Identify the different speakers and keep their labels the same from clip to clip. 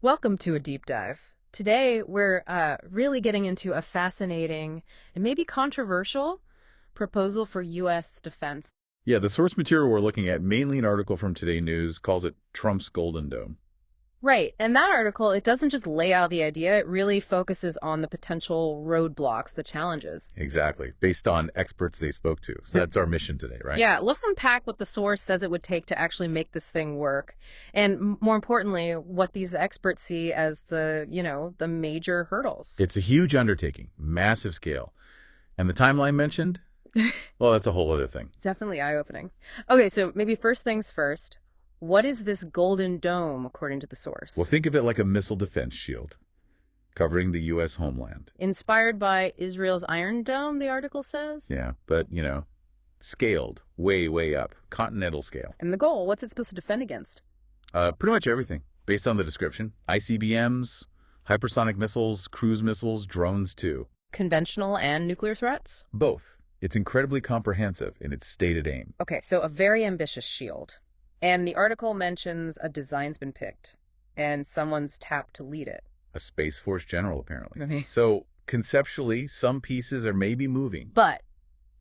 Speaker 1: Welcome to a deep dive. Today, we're really getting into a fascinating and maybe controversial proposal for U.S. defense.
Speaker 2: Yeah, the source material we're looking at, mainly an article from Today News, calls it Trump's Golden Dome.
Speaker 1: Right, and that article, it doesn't just lay out the idea, it really focuses on the potential roadblocks, the challenges.
Speaker 2: Exactly, based on experts they spoke to. So that's our mission today, right?
Speaker 1: Yeah, let's unpack what the source says it would take to actually make this thing work. And more importantly, what these experts see as the major hurdles.
Speaker 2: It's a huge undertaking, massive scale. And the timeline mentioned? Well, that's a whole other thing.
Speaker 1: Definitely eye-opening. Okay, so maybe first things first. What is this Golden Dome, according to the source?
Speaker 2: Well, think of it like a missile defense shield covering the U.S. homeland.
Speaker 1: Inspired by Israel's Iron Dome, the article says?
Speaker 2: Yeah, but, scaled way, way up, continental scale.
Speaker 1: And the goal, what's it supposed to defend against?
Speaker 2: Pretty much everything, based on the description. ICBMs, hypersonic missiles, cruise missiles, drones too.
Speaker 1: Conventional and nuclear threats?
Speaker 2: Both. It's incredibly comprehensive in its stated aim.
Speaker 1: Okay, so a very ambitious shield. And the article mentions a design's been picked, and someone's tapped to lead it.
Speaker 2: A Space Force general, apparently.
Speaker 1: Okay.
Speaker 2: So, conceptually, some pieces are maybe moving.
Speaker 1: But,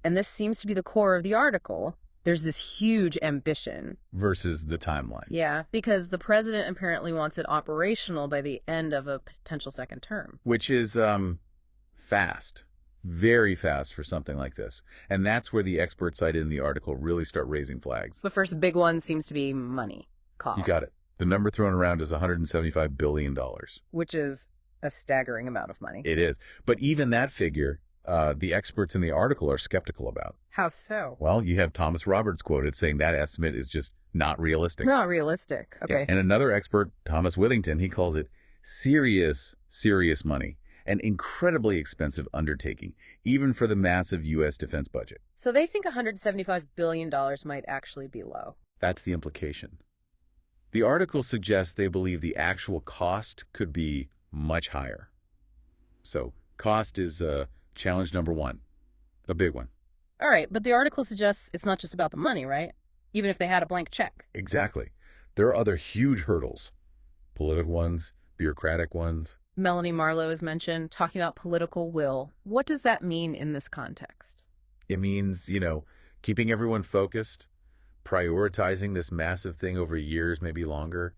Speaker 1: and this seems to be the core of the article, there's this huge ambition.
Speaker 2: Versus the timeline.
Speaker 1: Yeah, because the president apparently wants it operational by the end of a potential second term.
Speaker 2: Which is, fast. Very fast for something like this. And that's where the experts cited in the article really start raising flags.
Speaker 1: The first big one seems to be money. Cost.
Speaker 2: You got it. The number thrown around is $175 billion.
Speaker 1: Which is a staggering amount of money.
Speaker 2: It is. But even that figure, the experts in the article are skeptical about.
Speaker 1: How so?
Speaker 2: Well, you have Thomas Roberts quoted saying that estimate is just not realistic.
Speaker 1: Not realistic. Okay.
Speaker 2: Yeah. And another expert, Thomas Withington, he calls it serious, serious money. An incredibly expensive undertaking, even for the massive U.S. defense budget.
Speaker 1: So they think $175 billion might actually be low.
Speaker 2: That's the implication. The article suggests they believe the actual cost could be much higher. So cost is challenge number one, a big one.
Speaker 1: All right, but the article suggests it's not just about the money, right? Even if they had a blank check.
Speaker 2: Exactly. There are other huge hurdles, political ones, bureaucratic ones.
Speaker 1: Melanie Marlowe is mentioned, talking about political will. What does that mean in this context?
Speaker 2: It means, keeping everyone focused, prioritizing this massive thing over years, maybe longer.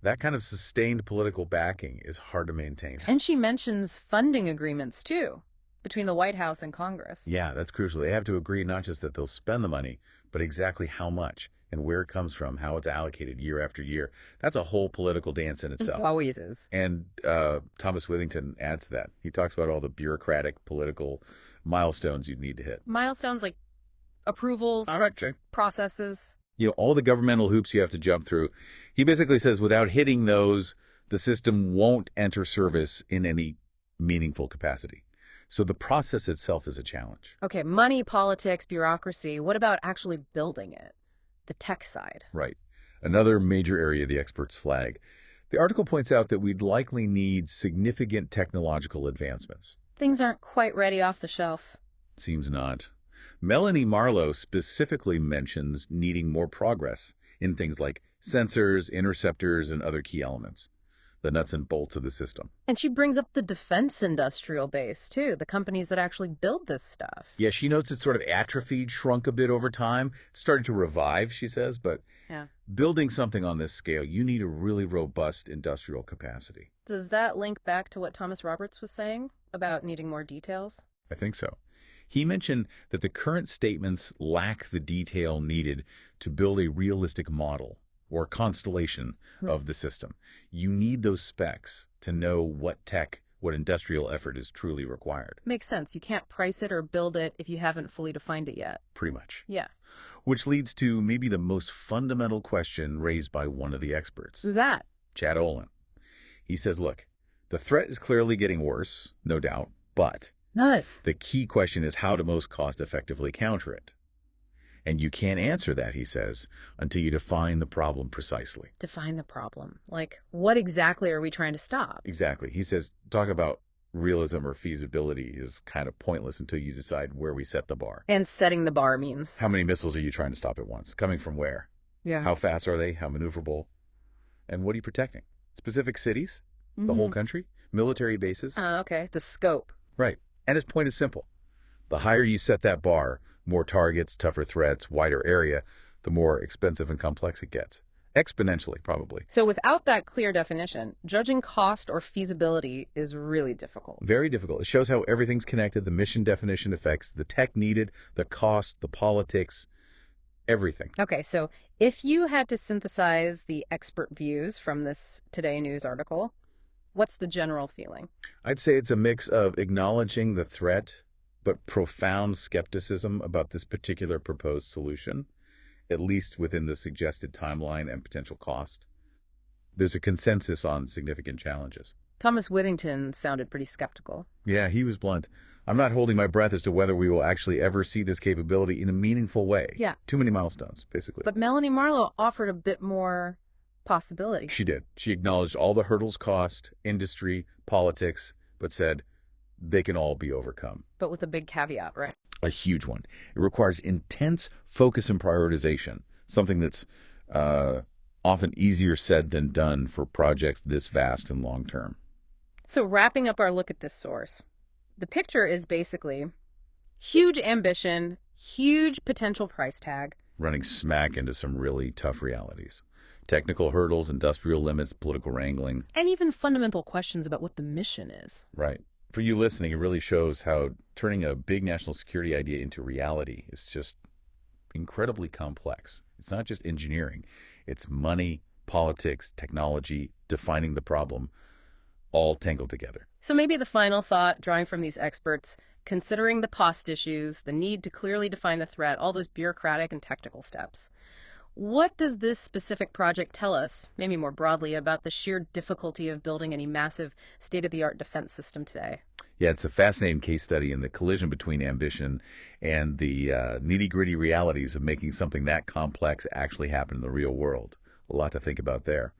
Speaker 2: That kind of sustained political backing is hard to maintain.
Speaker 1: And she mentions funding agreements, too, between the White House and Congress.
Speaker 2: Yeah, that's crucial. They have to agree not just that they'll spend the money, but exactly how much and where it comes from, how it's allocated year after year. That's a whole political dance in itself.
Speaker 1: It always is.
Speaker 2: And Thomas Withington adds to that. He talks about all the bureaucratic, political milestones you'd need to hit.
Speaker 1: Milestones like approvals,
Speaker 2: All right, Jay.
Speaker 1: processes.
Speaker 2: All the governmental hoops you have to jump through. He basically says without hitting those, the system won't enter service in any meaningful capacity. So the process itself is a challenge.
Speaker 1: Okay, money, politics, bureaucracy. What about actually building it? The tech side.
Speaker 2: Right. Another major area the experts flag. The article points out that we'd likely need significant technological advancements.
Speaker 1: Things aren't quite ready off the shelf.
Speaker 2: Seems not. Melanie Marlowe specifically mentions needing more progress in things like sensors, interceptors, and other key elements, the nuts and bolts of the system.
Speaker 1: And she brings up the defense industrial base, too, the companies that actually build this stuff.
Speaker 2: Yeah, she notes it's sort of atrophied, shrunk a bit over time. It's starting to revive, she says, but building something on this scale, you need a really robust industrial capacity.
Speaker 1: Does that link back to what Thomas Roberts was saying about needing more details?
Speaker 2: I think so. He mentioned that the current statements lack the detail needed to build a realistic model or constellation of the system. You need those specs to know what tech, what industrial effort is truly required.
Speaker 1: Makes sense. You can't price it or build it if you haven't fully defined it yet.
Speaker 2: Pretty much.
Speaker 1: Yeah.
Speaker 2: Which leads to maybe the most fundamental question raised by one of the experts.
Speaker 1: Who's that?
Speaker 2: Chad Olin. He says, look, the threat is clearly getting worse, no doubt, but the key question is how to most cost-effectively counter it. And you can't answer that, he says, until you define the problem precisely.
Speaker 1: Define the problem. Like, what exactly are we trying to stop?
Speaker 2: Exactly. He says, talk about realism or feasibility is kind of pointless until you decide where we set the bar.
Speaker 1: And setting the bar means?
Speaker 2: How many missiles are you trying to stop at once? Coming from where?
Speaker 1: Yeah.
Speaker 2: How fast are they? How maneuverable? And what are you protecting? Specific cities, the whole
Speaker 1: Hmm.
Speaker 2: country, military bases.
Speaker 1: Okay. The scope.
Speaker 2: Right. And his point is simple. The higher you set that bar, more targets, tougher threats, wider area, the more expensive and complex it gets. Exponentially, probably.
Speaker 1: So without that clear definition, judging cost or feasibility is really difficult.
Speaker 2: Very difficult. It shows how everything's connected. The mission definition affects the tech needed, the cost, the politics, everything.
Speaker 1: Okay, so if you had to synthesize the expert views from this Today News article, what's the general feeling?
Speaker 2: I'd say it's a mix of acknowledging the threat, but profound skepticism about this particular proposed solution, at least within the suggested timeline and potential cost. There's a consensus on significant challenges.
Speaker 1: Thomas Whittington sounded pretty skeptical.
Speaker 2: Yeah, he was blunt. I'm not holding my breath as to whether we will actually ever see this capability in a meaningful way.
Speaker 1: Yeah.
Speaker 2: Too many milestones, basically.
Speaker 1: But Melanie Marlowe offered a bit more possibility.
Speaker 2: She did. She acknowledged all the hurdles cost, industry, politics, but said they can all be overcome.
Speaker 1: But with a big caveat, right?
Speaker 2: A huge one. It requires intense focus and prioritization, something that's often easier said than done for projects this vast and long term.
Speaker 1: So wrapping up our look at this source, the picture is basically huge ambition, huge potential price tag.
Speaker 2: Running smack into some really tough realities. Technical hurdles, industrial limits, political wrangling.
Speaker 1: And even fundamental questions about what the mission is.
Speaker 2: Right. For you listening, it really shows how turning a big national security idea into reality is just incredibly complex. It's not just engineering. It's money, politics, technology, defining the problem, all tangled together.
Speaker 1: So maybe the final thought, drawing from these experts, considering the cost issues, the need to clearly define the threat, all those bureaucratic and technical steps. What does this specific project tell us, maybe more broadly, about the sheer difficulty of building any massive state-of-the-art defense system today?
Speaker 2: Yeah, it's a fascinating case study in the collision between ambition and the nitty-gritty realities of making something that complex actually happen in the real world. A lot to think about there.